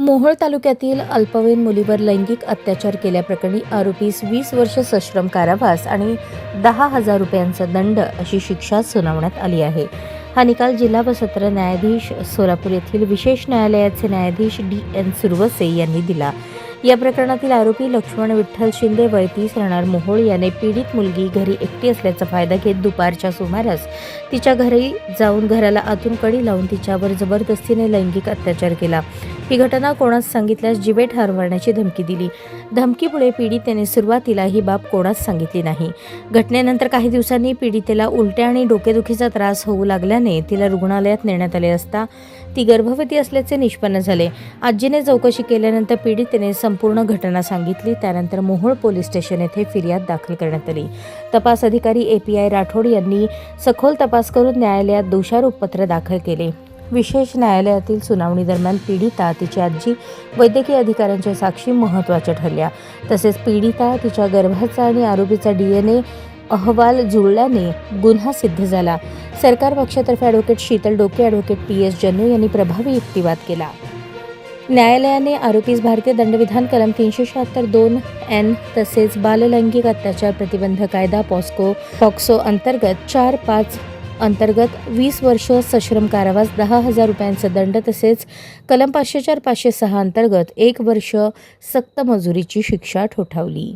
मोहोळ तालुक्यातील अल्पवयीन मुलीवर लैंगिक अत्याचार केल्याप्रकरणी आरोपीस 20 वर्ष सश्रम कारावास आणि 10,000 रुपयांचा दंड अशी शिक्षा सुनावण्यात आली आहे. हा निकाल जिल्हा व सत्र न्यायाधीश सोलापूर येथील विशेष न्यायालयाचे न्यायाधीश D.N. सुरवसे यांनी दिला. या प्रकरणातील आरोपी लक्ष्मण विठ्ठल शिंदे वय 30 राहणार मोहोळ याने पीडित मुलगी घरी एकटी असल्याचा फायदा घेत दुपारच्या सुमारास तिच्या घरी जाऊन घराला आतून कडी लावून तिच्यावर जबरदस्तीने लैंगिक अत्याचार केला. ही घटना कोणास सांगितल्यास जीवे ठार मारण्याची धमकी दिली. धमकीमुळे पीडितेने सुरुवातीला ही बाब कोणास सांगितली नाही. घटनेनंतर काही दिवसांनी पीडितेला उलट्या आणि डोकेदुखीचा त्रास होऊ लागल्याने तिला रुग्णालयात नेण्यात आले असता ती गर्भवती असल्याचे निष्पन्न झाले. आजीने चौकशी केल्यानंतर पीडितेने संपूर्ण घटना सांगितली. त्यानंतर मोहोळ पोलीस स्टेशन येथे फिर्याद दाखल करण्यात आली. तपास अधिकारी API राठोड यांनी सखोल तपास करून न्यायालयात दोषारोप पत्र दाखल केले. विशेष न्यायालयातील सुनावणी दरम्यान पीडिता, तिची आजी, वैद्यकीय अधिकाऱ्यांच्या साक्षी महत्त्वाच्या ठरल्या. तसेच पीडिता, तिच्या गर्भाचा आणि आरोपीचा DNA अहवाल जुळल्याने गुन्हा सिद्ध झाला. सरकार पक्षातर्फे ॲडव्होकेट शीतल डोके, ॲडव्होकेट PS जन्नू यांनी प्रभावी युक्तिवाद केला. न्यायालयाने आरोपीस भारतीय दंडविधान कलम 376(2)(n) तसेच बाललैंगिक अत्याचार प्रतिबंध कायदा पॉक्सो अंतर्गत 4(5) अंतर्गत 20 वर्ष सश्रम कारावास, 10,000 रुपयांचा दंड तसेच कलम 504(506) अंतर्गत 1 वर्ष सक्त मजुरीची शिक्षा ठोठावली.